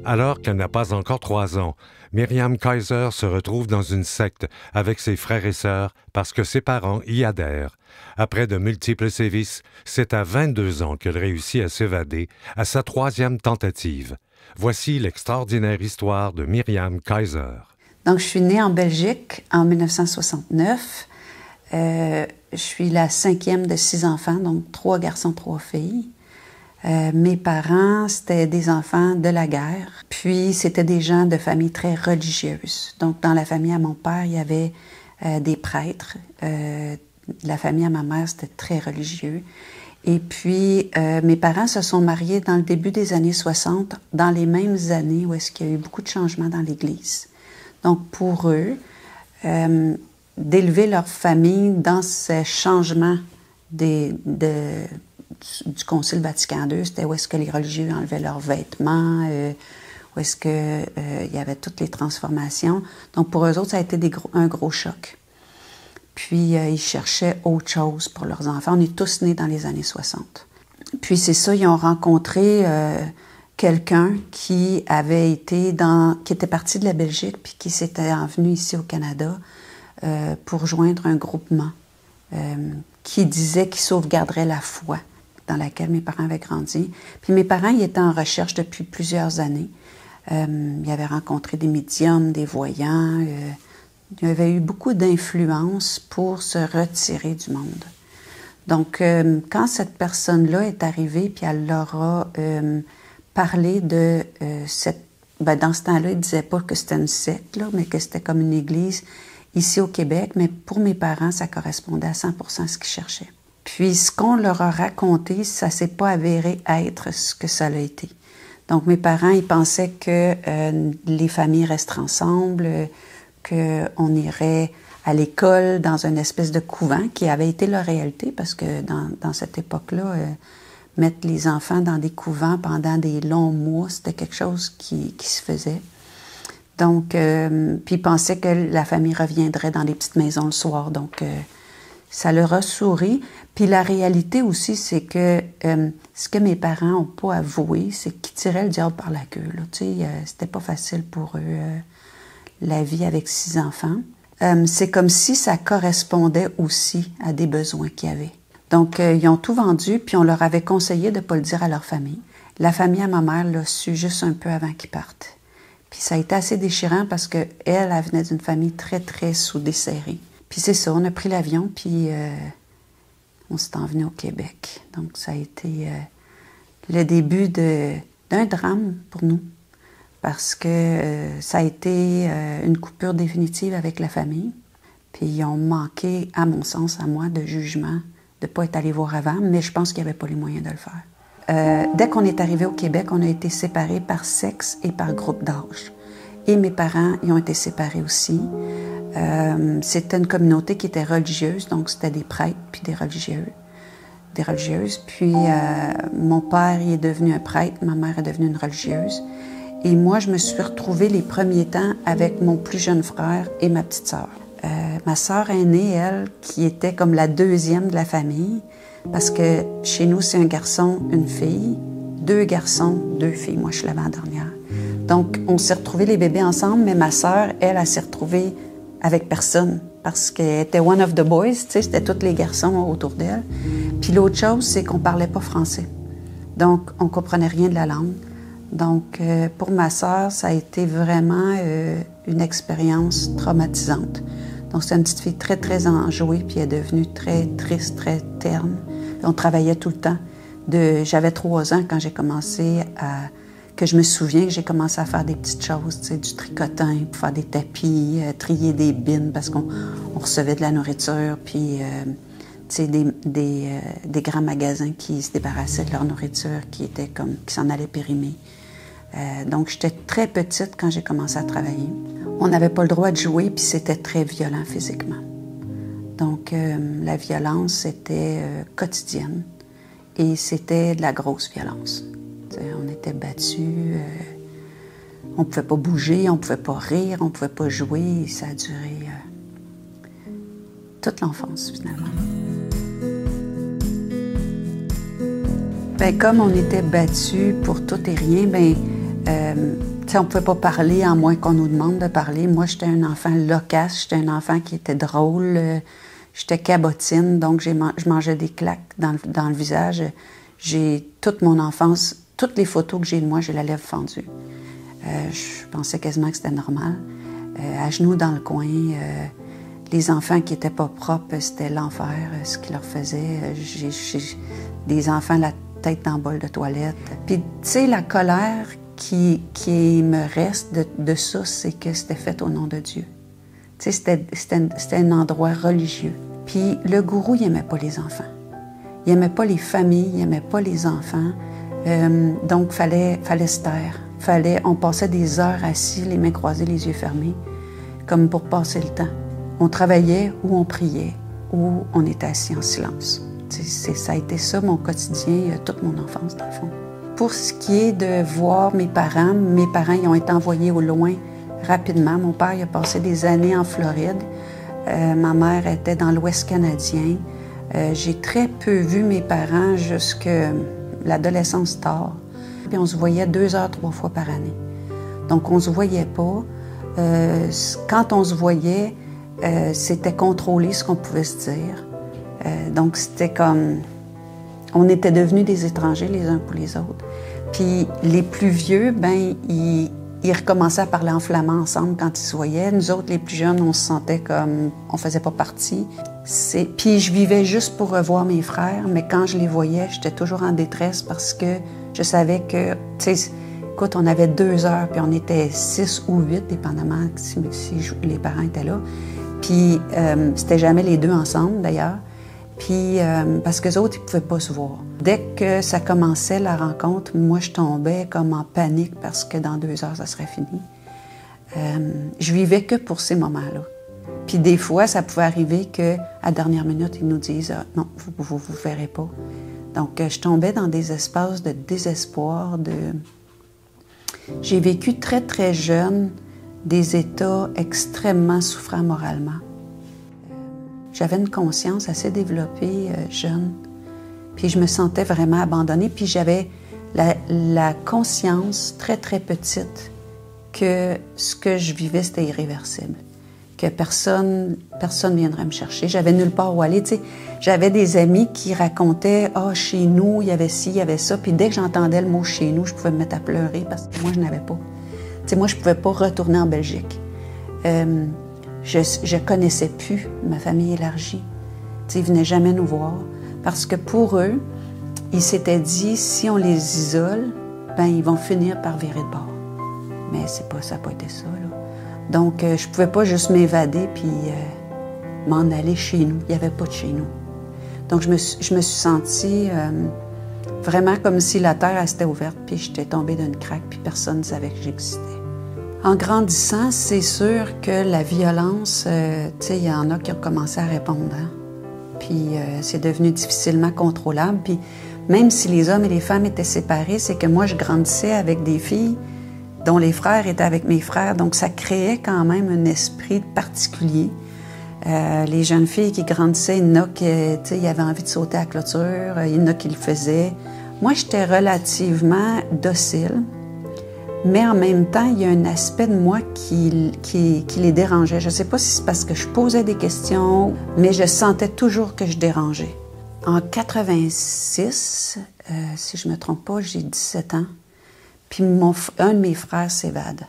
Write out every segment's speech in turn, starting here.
Alors qu'elle n'a pas encore 3 ans, Miriam Kaiser se retrouve dans une secte avec ses frères et sœurs parce que ses parents y adhèrent. Après de multiples sévices, c'est à 22 ans qu'elle réussit à s'évader à sa 3e tentative. Voici l'extraordinaire histoire de Miriam Kaiser. Donc, je suis née en Belgique en 1969. Je suis la 5e de 6 enfants, donc 3 garçons, 3 filles. Mes parents, c'était des enfants de la guerre. Puis, c'était des gens de famille très religieuse. Donc, dans la famille à mon père, il y avait des prêtres. La famille à ma mère, c'était très religieux. Et puis, mes parents se sont mariés dans le début des années 60, dans les mêmes années où est-ce qu'il y a eu beaucoup de changements dans l'Église. Donc, pour eux, d'élever leur famille dans ces changements du Concile Vatican II, c'était où est-ce que les religieux enlevaient leurs vêtements, où est-ce que il y avait toutes les transformations. Donc, pour eux autres, ça a été un gros choc. Puis, ils cherchaient autre chose pour leurs enfants. On est tous nés dans les années 60. Puis, c'est ça, ils ont rencontré quelqu'un qui avait été qui était parti de la Belgique puis qui s'était envenu ici au Canada pour joindre un groupement qui disait qu'il sauvegarderait la foi dans laquelle mes parents avaient grandi. Puis mes parents, ils étaient en recherche depuis plusieurs années. Ils avaient rencontré des médiums, des voyants. Il y avait eu beaucoup d'influence pour se retirer du monde. Donc, quand cette personne-là est arrivée, puis elle leur a parlé de cette... Ben, dans ce temps-là, ils ne disaient pas que c'était une secte, là, mais que c'était comme une église ici au Québec. Mais pour mes parents, ça correspondait à 100% à ce qu'ils cherchaient. Puis, ce qu'on leur a raconté, ça ne s'est pas avéré être ce que ça l'a été. Donc, mes parents, ils pensaient que les familles resteraient ensemble, qu'on irait à l'école dans une espèce de couvent qui avait été leur réalité parce que dans cette époque-là, mettre les enfants dans des couvents pendant des longs mois, c'était quelque chose qui se faisait. Donc, puis ils pensaient que la famille reviendrait dans des petites maisons le soir. Donc, ça leur a souri. Puis la réalité aussi, c'est que ce que mes parents n'ont pas avoué, c'est qu'ils tiraient le diable par la queue. Tu sais, c'était pas facile pour eux, la vie avec 6 enfants. C'est comme si ça correspondait aussi à des besoins qu'ils avaient. Donc, ils ont tout vendu, puis on leur avait conseillé de ne pas le dire à leur famille. La famille à ma mère l'a su juste un peu avant qu'ils partent. Puis ça a été assez déchirant parce qu'elle, elle venait d'une famille très, très soudée, serrée. Puis c'est ça, on a pris l'avion, puis on s'est envenu au Québec. Donc, ça a été le début d'un drame pour nous. Parce que ça a été une coupure définitive avec la famille. Puis ils ont manqué, à mon sens, à moi, de jugement, de ne pas être allés voir avant, mais je pense qu'il n'y avait pas les moyens de le faire. Dès qu'on est arrivé au Québec, on a été séparés par sexe et par groupe d'âge. Et mes parents, ils ont été séparés aussi. C'était une communauté qui était religieuse, donc c'était des prêtres puis des religieuses. Puis mon père, il est devenu un prêtre, ma mère est devenue une religieuse. Et moi, je me suis retrouvée les premiers temps avec mon plus jeune frère et ma petite sœur. Ma sœur aînée, elle, qui était comme la 2e de la famille, parce que chez nous, c'est un garçon, une fille, 2 garçons, 2 filles. Moi, je suis l'avant-dernière. Donc, on s'est retrouvés les bébés ensemble, mais ma sœur, elle s'est retrouvée avec personne, parce qu'elle était one of the boys, tu sais, c'était tous les garçons autour d'elle. Puis l'autre chose, c'est qu'on parlait pas français. Donc, on comprenait rien de la langue. Donc, pour ma sœur, ça a été vraiment une expérience traumatisante. Donc, c'est une petite fille très, très enjouée, puis elle est devenue très triste, très terne. Puis on travaillait tout le temps. J'avais 3 ans quand j'ai commencé que je me souviens que j'ai commencé à faire des petites choses, tu sais, du tricotin, pour faire des tapis, trier des bines, parce qu'on recevait de la nourriture, puis... tu sais, des grands magasins qui se débarrassaient de leur nourriture, qui s'en allaient périmer. Donc, j'étais très petite quand j'ai commencé à travailler. On n'avait pas le droit de jouer, puis c'était très violent physiquement. Donc, la violence, c'était quotidienne. Et c'était de la grosse violence. T'sais, on était battus, on ne pouvait pas bouger, on ne pouvait pas rire, on ne pouvait pas jouer. Et ça a duré toute l'enfance, finalement. Bien, comme on était battus pour tout et rien, bien, sais, on ne pouvait pas parler à moins qu'on nous demande de parler. Moi, j'étais un enfant loquace, j'étais un enfant qui était drôle, j'étais cabotine, donc je mangeais des claques dans le visage. J'ai toute mon enfance, toutes les photos que j'ai de moi, j'ai la lèvre fendue. Je pensais quasiment que c'était normal. À genoux dans le coin, les enfants qui n'étaient pas propres, c'était l'enfer, ce qu'ils leur faisaient. J'ai des enfants la tête dans le bol de toilette. Puis, tu sais, la colère qui me reste de ça, c'est que c'était fait au nom de Dieu. Tu sais, c'était un endroit religieux. Puis, le gourou, il n'aimait pas les enfants. Il n'aimait pas les familles, il n'aimait pas les enfants. Donc, fallait se taire. On passait des heures assis, les mains croisées, les yeux fermés, comme pour passer le temps. On travaillait ou on priait, ou on était assis en silence. Ça a été ça mon quotidien, toute mon enfance, dans le fond. Pour ce qui est de voir mes parents, ils ont été envoyés au loin rapidement. Mon père, il a passé des années en Floride. Ma mère était dans l'Ouest canadien. J'ai très peu vu mes parents jusqu'à l'adolescence tard. Puis on se voyait 2 heures, 3 fois par année. Donc on se voyait pas. Quand on se voyait, c'était contrôlé ce qu'on pouvait se dire. Donc c'était comme... On était devenus des étrangers les uns pour les autres. Puis les plus vieux, ben ils recommençaient à parler en flamand ensemble quand ils se voyaient. Nous autres, les plus jeunes, on se sentait comme... On faisait pas partie. Puis je vivais juste pour revoir mes frères, mais quand je les voyais, j'étais toujours en détresse parce que je savais que... Tu sais, écoute, on avait 2 heures, puis on était 6 ou 8, dépendamment si les parents étaient là. Puis c'était jamais les 2 ensemble, d'ailleurs. Puis, parce qu'eux autres, ils ne pouvaient pas se voir. Dès que ça commençait, la rencontre, moi, je tombais comme en panique parce que dans 2 heures, ça serait fini. Je vivais que pour ces moments-là. Puis des fois, ça pouvait arriver qu'à la dernière minute, ils nous disent « Non, vous ne verrez pas ». Donc, je tombais dans des espaces de désespoir. J'ai vécu très, très jeune des états extrêmement souffrants moralement. J'avais une conscience assez développée jeune, puis je me sentais vraiment abandonnée, puis j'avais la conscience très, très petite que ce que je vivais, c'était irréversible, que personne viendrait me chercher. J'avais nulle part où aller, tu sais. J'avais des amis qui racontaient « Ah, chez nous, il y avait ci, il y avait ça », puis dès que j'entendais le mot « chez nous », je pouvais me mettre à pleurer parce que moi, je n'avais pas. Tu sais, moi, je ne pouvais pas retourner en Belgique. Je connaissais plus ma famille élargie. Tu sais, ils venaient jamais nous voir parce que pour eux, ils s'étaient dit si on les isole, ben ils vont finir par virer de bord. Mais ça n'a pas été ça, là. Donc, je pouvais pas juste m'évader puis m'en aller chez nous. Il n'y avait pas de chez nous. Donc, je me suis sentie vraiment comme si la terre elle, s'était ouverte puis j'étais tombée d'une craque puis personne ne savait que j'existais. En grandissant, c'est sûr que la violence, tu sais, il y en a qui ont commencé à répondre. Hein? Puis c'est devenu difficilement contrôlable. Puis même si les hommes et les femmes étaient séparés, c'est que moi, je grandissais avec des filles dont les frères étaient avec mes frères. Donc ça créait quand même un esprit particulier. Les jeunes filles qui grandissaient, il y en a qui, tu sais, ils avaient envie de sauter à la clôture, il y en a qui le faisaient. Moi, j'étais relativement docile. Mais en même temps, il y a un aspect de moi qui les dérangeait. Je ne sais pas si c'est parce que je posais des questions, mais je sentais toujours que je dérangeais. En 86, si je ne me trompe pas, j'ai 17 ans, puis un de mes frères s'évade.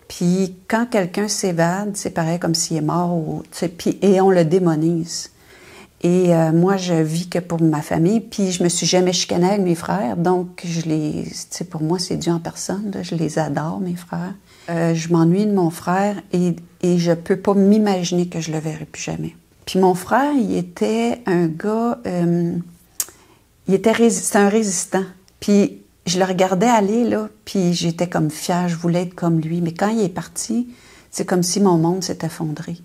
Puis quand quelqu'un s'évade, c'est pareil comme s'il est mort, et on le démonise. Et moi, je vis que pour ma famille, puis je me suis jamais chicanée avec mes frères, donc pour moi, c'est Dieu en personne, là, je les adore, mes frères. Je m'ennuie de mon frère et je peux pas m'imaginer que je le verrai plus jamais. Puis mon frère, il était un gars, c'était un résistant. Puis je le regardais aller, là, puis j'étais comme fière, je voulais être comme lui. Mais quand il est parti, c'est comme si mon monde s'est effondré.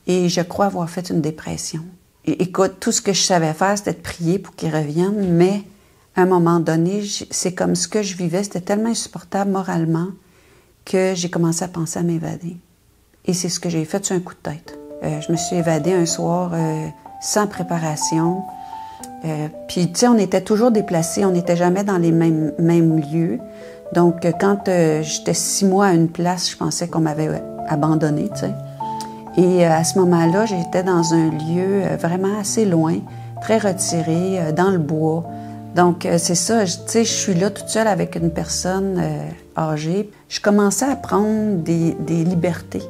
Et je crois avoir fait une dépression. Écoute, tout ce que je savais faire, c'était de prier pour qu'il revienne, mais à un moment donné, c'est comme ce que je vivais, c'était tellement insupportable moralement que j'ai commencé à penser à m'évader. Et c'est ce que j'ai fait sur un coup de tête. Je me suis évadée un soir sans préparation. Puis, tu sais, on était toujours déplacés, on n'était jamais dans les mêmes lieux. Donc, quand j'étais 6 mois à une place, je pensais qu'on m'avait abandonnée, tu sais. Et à ce moment-là, j'étais dans un lieu vraiment assez loin, très retiré, dans le bois. Donc, c'est ça, tu sais, je suis là toute seule avec une personne âgée. Je commençais à prendre des libertés.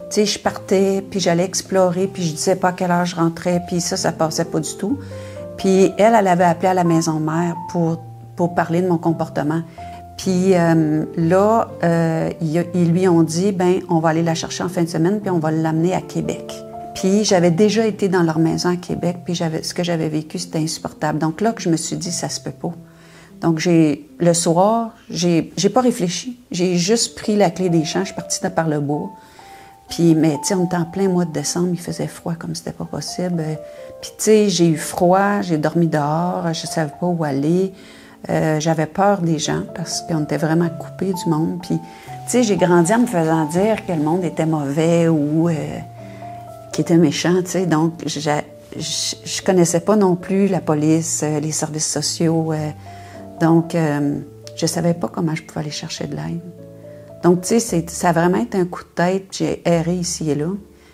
Tu sais, je partais, puis j'allais explorer, puis je disais pas à quelle heure je rentrais, puis ça passait pas du tout. Puis elle avait appelé à la maison mère pour parler de mon comportement. Puis là, ils lui ont dit, ben, on va aller la chercher en fin de semaine, puis on va l'amener à Québec. Puis j'avais déjà été dans leur maison à Québec, puis ce que j'avais vécu, c'était insupportable. Donc là que je me suis dit, ça se peut pas. Donc le soir, j'ai pas réfléchi. J'ai juste pris la clé des champs, je suis partie par le bois. Puis, mais tu sais, on était en plein mois de décembre, il faisait froid comme c'était pas possible. Puis tu sais, j'ai eu froid, j'ai dormi dehors, je savais pas où aller. J'avais peur des gens parce qu'on était vraiment coupés du monde. Puis, tu sais, j'ai grandi en me faisant dire que le monde était mauvais ou qu'il était méchant, tu sais. Donc, je connaissais pas non plus la police, les services sociaux. Donc, je savais pas comment je pouvais aller chercher de l'aide. Donc, tu sais, ça a vraiment été un coup de tête. J'ai erré ici et là.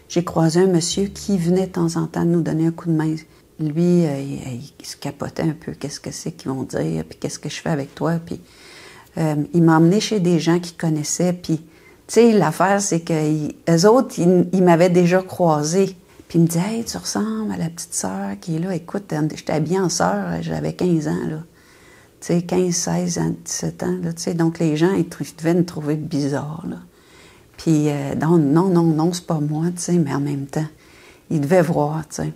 J'ai croisé un monsieur qui venait de temps en temps nous donner un coup de main. Lui, il se capotait un peu. Qu'est-ce que c'est qu'ils vont dire? Puis qu'est-ce que je fais avec toi? Puis il m'a emmené chez des gens qu'il connaissait. Puis, tu sais, l'affaire, c'est qu'eux autres, ils m'avaient déjà croisé. Puis il me dit, « Hey, tu ressembles à la petite sœur qui est là. Écoute, j'étais habillée en sœur, j'avais 15 ans, là. » Tu sais, 15, 16 ans, 17 ans, là, tu sais. Donc, les gens, ils devaient me trouver bizarre, là. Puis, non, c'est pas moi, tu sais, mais en même temps, ils devaient voir, tu sais.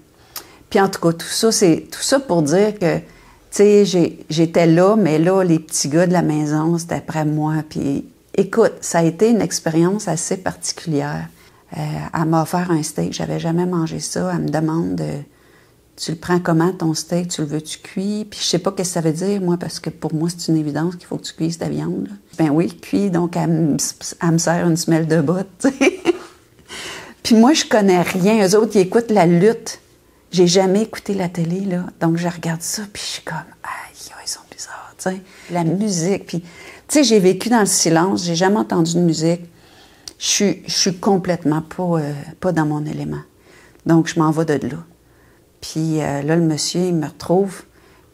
Puis, en tout cas, c'est tout ça pour dire que, tu sais, j'étais là, mais là, les petits gars de la maison, c'était après moi. Puis, écoute, ça a été une expérience assez particulière. Elle m'a offert un steak, j'avais jamais mangé ça. Elle me demande... Tu le prends comment, ton steak? Tu le veux-tu cuit? Puis je sais pas ce que ça veut dire, moi, parce que pour moi, c'est une évidence qu'il faut que tu cuises ta viande. Là. Ben oui, cuit, donc elle me sert une semelle de botte, tu sais. Puis moi, je connais rien. Eux autres, ils écoutent la lutte. J'ai jamais écouté la télé, là. Donc je regarde ça, puis je suis comme, aïe, ils sont bizarres, tu sais. La musique, puis... Tu sais, j'ai vécu dans le silence, j'ai jamais entendu de musique. Je suis complètement pas dans mon élément. Donc, je m'en vais de là. Puis là, le monsieur, il me retrouve,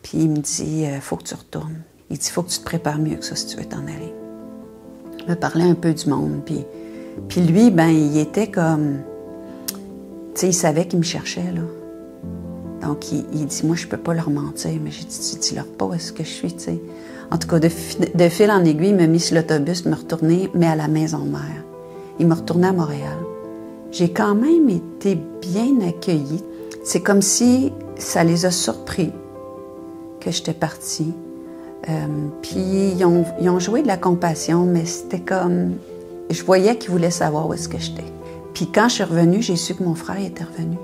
puis il me dit, faut que tu retournes. Il dit, faut que tu te prépares mieux que ça si tu veux t'en aller. Il me parlait un peu du monde, puis lui, ben, il était comme, tu sais, il savait qu'il me cherchait, là. Donc, il dit, moi, je peux pas leur mentir, mais j'ai dit, dis-leur pas où est-ce que je suis, tu sais. En tout cas, de fil en aiguille, il m'a mis sur l'autobus, me retourner, mais à la maison mère. Il m'a retourné à Montréal. J'ai quand même été bien accueillie. C'est comme si ça les a surpris que j'étais partie. Puis ils ont joué de la compassion, mais c'était comme... Je voyais qu'ils voulaient savoir où est-ce que j'étais. Puis quand je suis revenue, j'ai su que mon frère était revenu.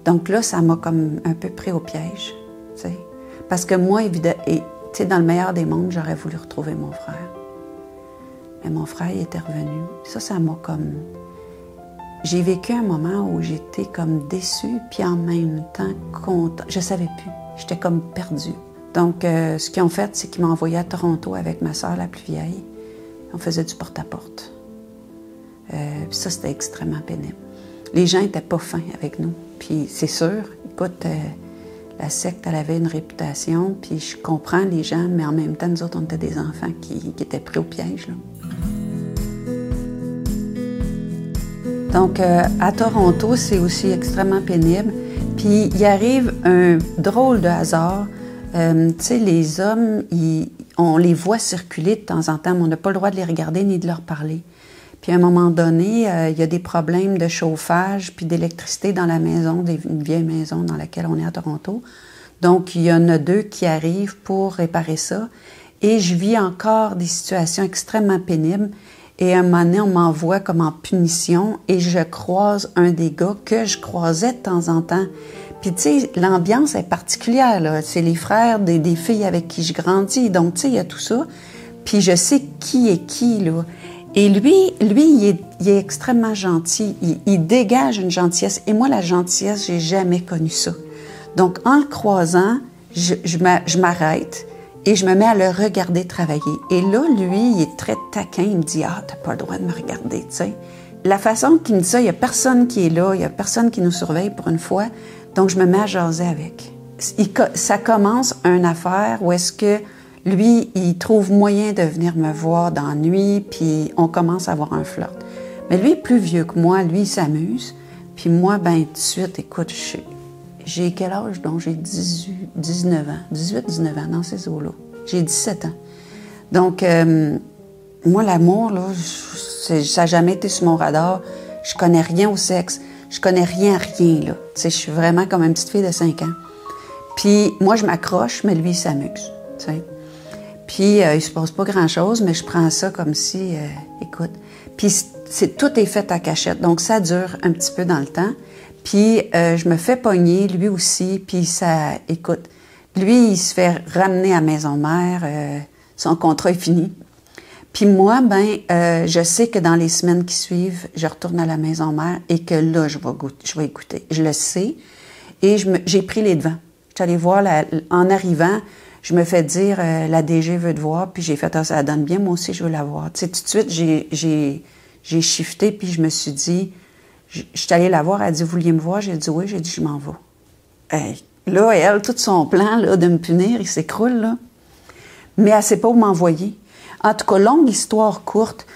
Donc là, ça m'a comme un peu pris au piège, tu sais. Parce que moi, évidemment, tu sais, dans le meilleur des mondes, j'aurais voulu retrouver mon frère. Mais mon frère, il était revenu. Ça m'a comme... J'ai vécu un moment où j'étais comme déçue, puis en même temps contente. Je savais plus. J'étais comme perdue. Donc, ce qu'ils ont fait, c'est qu'ils m'ont envoyé à Toronto avec ma sœur la plus vieille. On faisait du porte-à-porte. Puis ça, c'était extrêmement pénible. Les gens n'étaient pas fins avec nous. Puis c'est sûr, écoute, la secte, elle avait une réputation, puis je comprends les gens, mais en même temps, nous autres, on était des enfants qui étaient pris au piège, là. Donc, à Toronto, c'est aussi extrêmement pénible. Puis, il arrive un drôle de hasard. Tu sais, les hommes, on les voit circuler de temps en temps, mais on n'a pas le droit de les regarder ni de leur parler. Puis, à un moment donné, il y a des problèmes de chauffage puis d'électricité dans la maison, une vieille maison dans laquelle on est à Toronto. Donc, il y en a 2 qui arrivent pour réparer ça. Et je vis encore des situations extrêmement pénibles. Et à un moment donné, on m'envoie comme en punition et je croise un des gars que je croisais de temps en temps. Puis, tu sais, l'ambiance est particulière, là. C'est les frères des filles avec qui je grandis. Donc, tu sais, il y a tout ça. Puis, je sais qui est qui, là. Et lui, il est extrêmement gentil. Il dégage une gentillesse. Et moi, la gentillesse, j'ai jamais connu ça. Donc, en le croisant, je m'arrête. Et je me mets à le regarder travailler. Et là, lui, il est très taquin. Il me dit « Ah, t'as pas le droit de me regarder, tu sais. » La façon qu'il me dit ça, il n'y a personne qui est là, il n'y a personne qui nous surveille pour une fois. Donc, je me mets à jaser avec. Ça commence une affaire où est-ce que lui, il trouve moyen de venir me voir dans la nuit, puis on commence à avoir un flirt. Mais lui, plus vieux que moi, lui, il s'amuse. Puis moi, ben tout de suite, écoute, j'ai quel âge? Donc, j'ai 19 ans. 18-19 ans, dans ces eaux-là. J'ai 17 ans. Donc, moi, l'amour, là, ça n'a jamais été sur mon radar. Je connais rien au sexe. Je connais rien à rien, là. Tu sais, je suis vraiment comme une petite fille de 5 ans. Puis, moi, je m'accroche, mais lui, il s'amuse, tu sais. Puis, il se passe pas grand-chose, mais je prends ça comme si, écoute... Puis, tout est fait à cachette, donc ça dure un petit peu dans le temps. Puis, je me fais pogner, lui aussi, puis ça... Écoute, lui, il se fait ramener à maison mère, son contrat est fini. Puis moi, je sais que dans les semaines qui suivent, je retourne à la maison mère et que là, je vais écouter. Je le sais et j'ai pris les devants. Je suis allée voir, en arrivant, je me fais dire, la DG veut te voir, puis j'ai fait, ah, ça donne bien, moi aussi, je veux la voir. Tu sais, tout de suite, j'ai shifté, puis je me suis dit, je suis allée la voir, elle a dit, vous vouliez me voir? J'ai dit oui, j'ai dit, je m'en vais. Hey, là, elle, tout son plan là, de me punir, il s'écroule, là. Mais elle ne sait pas où m'envoyer. En tout cas, longue histoire courte,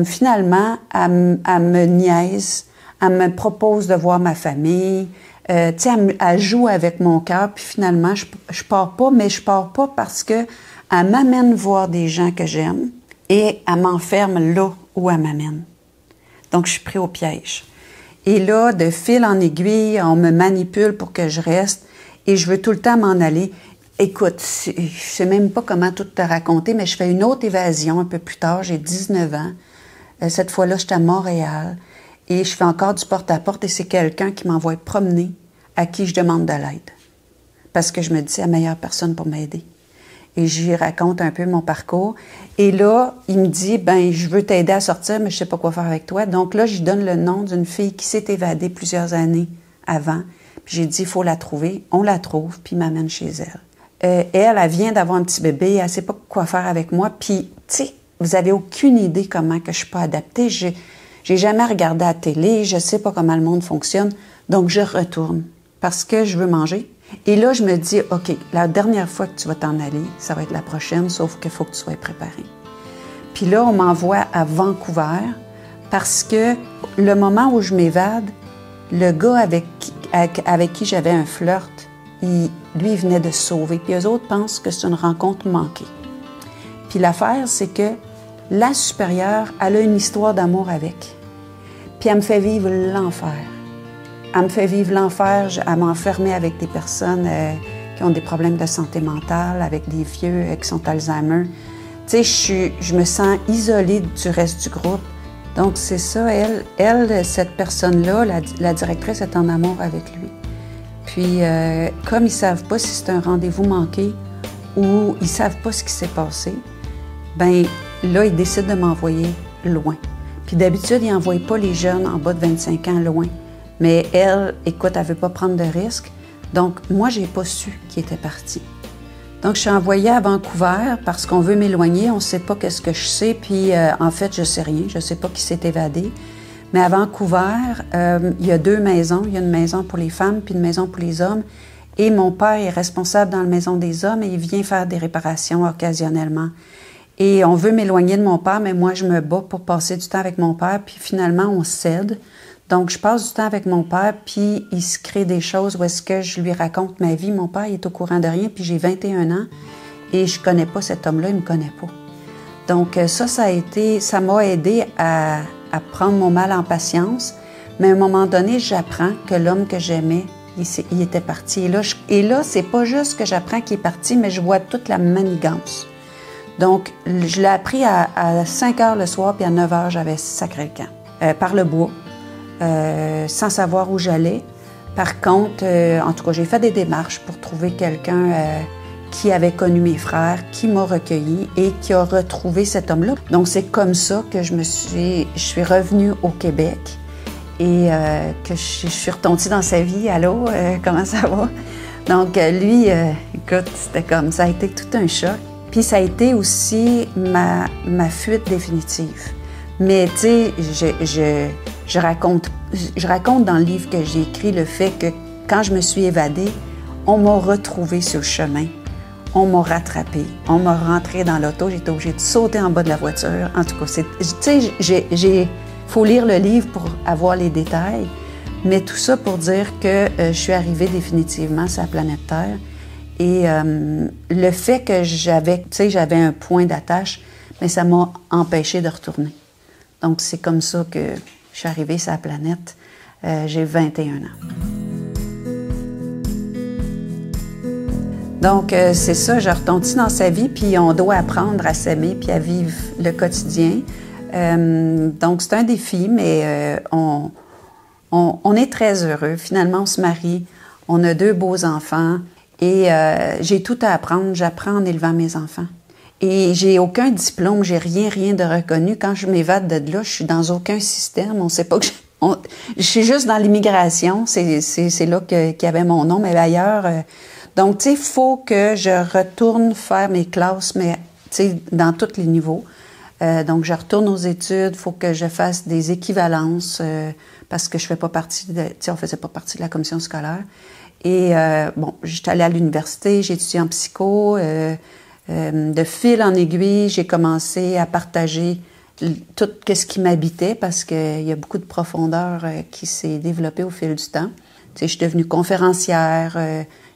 finalement, elle me niaise, elle me propose de voir ma famille, tu sais, elle joue avec mon cœur, puis finalement, je pars pas, mais je pars pas parce que elle m'amène voir des gens que j'aime et elle m'enferme là où elle m'amène. Donc, je suis pris au piège. Et là, de fil en aiguille, on me manipule pour que je reste et je veux tout le temps m'en aller. Écoute, je ne sais même pas comment tout te raconter, mais je fais une autre évasion un peu plus tard, j'ai 19 ans. Cette fois-là, j'étais à Montréal et je fais encore du porte-à-porte et c'est quelqu'un qui m'envoie promener à qui je demande de l'aide. Parce que je me dis, c'est la meilleure personne pour m'aider. Et je lui raconte un peu mon parcours. Et là, il me dit, je veux t'aider à sortir, mais je ne sais pas quoi faire avec toi. Donc là, je lui donne le nom d'une fille qui s'est évadée plusieurs années avant. Puis j'ai dit, il faut la trouver. On la trouve, puis il m'amène chez elle. Elle vient d'avoir un petit bébé, elle ne sait pas quoi faire avec moi. Puis, tu sais, vous n'avez aucune idée comment que je suis pas adaptée. J'ai jamais regardé la télé, je ne sais pas comment le monde fonctionne. Donc, je retourne parce que je veux manger. Et là, je me dis, OK, la dernière fois que tu vas t'en aller, ça va être la prochaine, sauf qu'il faut que tu sois préparée. Puis là, on m'envoie à Vancouver parce que le moment où je m'évade, le gars avec qui j'avais un flirt, lui, il venait de se sauver. Puis eux autres pensent que c'est une rencontre manquée. Puis l'affaire, c'est que la supérieure, elle a une histoire d'amour avec. Puis elle me fait vivre l'enfer. Elle me fait vivre l'enfer. Elle m'a enfermée avec des personnes qui ont des problèmes de santé mentale, avec des vieux qui sont Alzheimer. Tu sais, je me sens isolée du reste du groupe. Donc, c'est ça, elle cette personne-là, la directrice, est en amour avec lui. Puis, comme ils ne savent pas si c'est un rendez-vous manqué ou ils ne savent pas ce qui s'est passé, là, ils décident de m'envoyer loin. Puis d'habitude, ils n'envoient pas les jeunes en bas de 25 ans loin. Mais elle, écoute, elle ne veut pas prendre de risques. Donc, moi, je n'ai pas su qu'il était parti. Donc, je suis envoyée à Vancouver parce qu'on veut m'éloigner. On ne sait pas qu'est-ce que je sais. Puis, en fait, je ne sais rien. Je ne sais pas qui s'est évadé. Mais à Vancouver, il y a 2 maisons. Il y a une maison pour les femmes puis une maison pour les hommes. Et mon père est responsable dans la maison des hommes et il vient faire des réparations occasionnellement. Et on veut m'éloigner de mon père, mais moi, je me bats pour passer du temps avec mon père. Puis finalement, on cède. Donc, je passe du temps avec mon père, puis il se crée des choses où est-ce que je lui raconte ma vie. Mon père, il est au courant de rien, puis j'ai 21 ans et je connais pas cet homme-là, il me connaît pas. Donc, ça m'a aidé à prendre mon mal en patience. Mais à un moment donné, j'apprends que l'homme que j'aimais, il était parti. Et là, c'est pas juste que j'apprends qu'il est parti, mais je vois toute la manigance. Donc, je l'ai appris à 5 heures le soir, puis à 9 heures, j'avais sacré le camp, par le bois. Sans savoir où j'allais. Par contre, en tout cas, j'ai fait des démarches pour trouver quelqu'un qui avait connu mes frères, qui m'a recueilli et qui a retrouvé cet homme-là. Donc, c'est comme ça que je suis revenue au Québec et que je suis retombée dans sa vie. Allô, comment ça va? Donc, lui, écoute, c'était comme ça a été tout un choc. Puis ça a été aussi ma fuite définitive. Mais tu sais, je raconte dans le livre que j'ai écrit le fait que quand je me suis évadée, on m'a retrouvée sur le chemin. On m'a rattrapée. On m'a rentrée dans l'auto. J'étais obligée de sauter en bas de la voiture. En tout cas, tu sais, faut lire le livre pour avoir les détails. Mais tout ça pour dire que je suis arrivée définitivement sur la planète Terre. Et le fait que j'avais un point d'attache, mais ça m'a empêchée de retourner. Donc, c'est comme ça que je suis arrivée sur la planète. J'ai 21 ans. Donc, c'est ça, je retombe dans sa vie, puis on doit apprendre à s'aimer puis à vivre le quotidien. Donc, c'est un défi, mais on est très heureux. Finalement, on se marie, on a 2 beaux enfants et j'ai tout à apprendre. J'apprends en élevant mes enfants. Et j'ai aucun diplôme, j'ai rien de reconnu. Quand je m'évade de là, je suis dans aucun système. On sait pas que je suis juste dans l'immigration. C'est là qu'il y avait mon nom, mais ailleurs. Donc, tu sais, il faut que je retourne faire mes classes, mais tu sais, dans tous les niveaux. Donc, je retourne aux études. Il faut que je fasse des équivalences parce que je fais pas partie de, tu sais, on faisait pas partie de la commission scolaire. Et bon, j'étais allée à l'université, j'ai étudié en psycho. De fil en aiguille, j'ai commencé à partager tout ce qui m'habitait parce qu'il y a beaucoup de profondeur qui s'est développée au fil du temps. Tu sais, je suis devenue conférencière,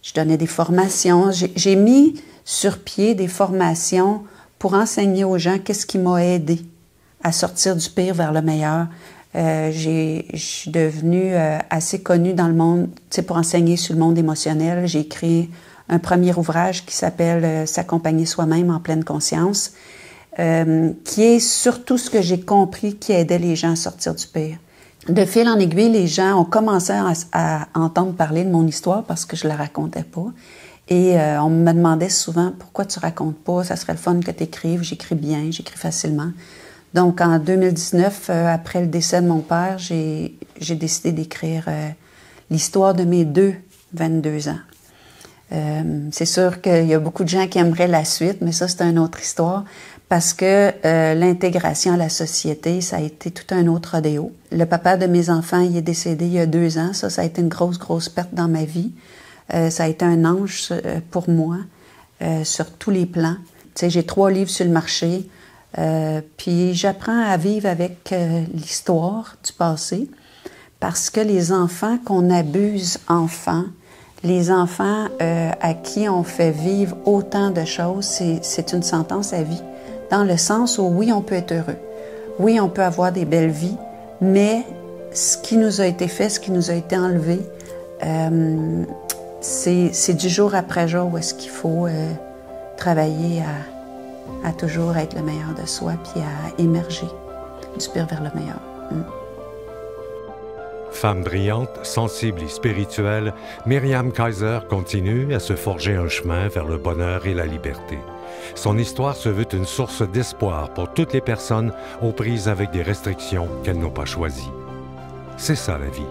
je donnais des formations. J'ai mis sur pied des formations pour enseigner aux gens qu'est-ce qui m'a aidé à sortir du pire vers le meilleur. Je suis devenue assez connue dans le monde, tu sais, pour enseigner sur le monde émotionnel. J'ai écrit un premier ouvrage qui s'appelle « S'accompagner soi-même en pleine conscience », qui est surtout ce que j'ai compris qui aidait les gens à sortir du pire. De fil en aiguille, les gens ont commencé à entendre parler de mon histoire parce que je la racontais pas. Et on me demandait souvent « Pourquoi tu racontes pas? Ça serait le fun que tu écrives. » J'écris bien, j'écris facilement. Donc, en 2019, après le décès de mon père, j'ai décidé d'écrire l'histoire de mes 22 ans. C'est sûr qu'il y a beaucoup de gens qui aimeraient la suite, mais ça, c'est une autre histoire, parce que l'intégration à la société, ça a été tout un autre rodéo. Le papa de mes enfants, il est décédé il y a 2 ans. Ça a été une grosse perte dans ma vie. Ça a été un ange pour moi, sur tous les plans. Tu sais, j'ai 3 livres sur le marché, puis j'apprends à vivre avec l'histoire du passé, parce que les enfants qu'on abuse enfants, les enfants à qui on fait vivre autant de choses, c'est une sentence à vie. Dans le sens où, oui, on peut être heureux. Oui, on peut avoir des belles vies, mais ce qui nous a été fait, ce qui nous a été enlevé, c'est du jour après jour où est-ce qu'il faut travailler à toujours être le meilleur de soi puis à émerger du pire vers le meilleur. Femme brillante, sensible et spirituelle, Myriam Kaiser continue à se forger un chemin vers le bonheur et la liberté. Son histoire se veut une source d'espoir pour toutes les personnes aux prises avec des restrictions qu'elles n'ont pas choisies. C'est ça la vie.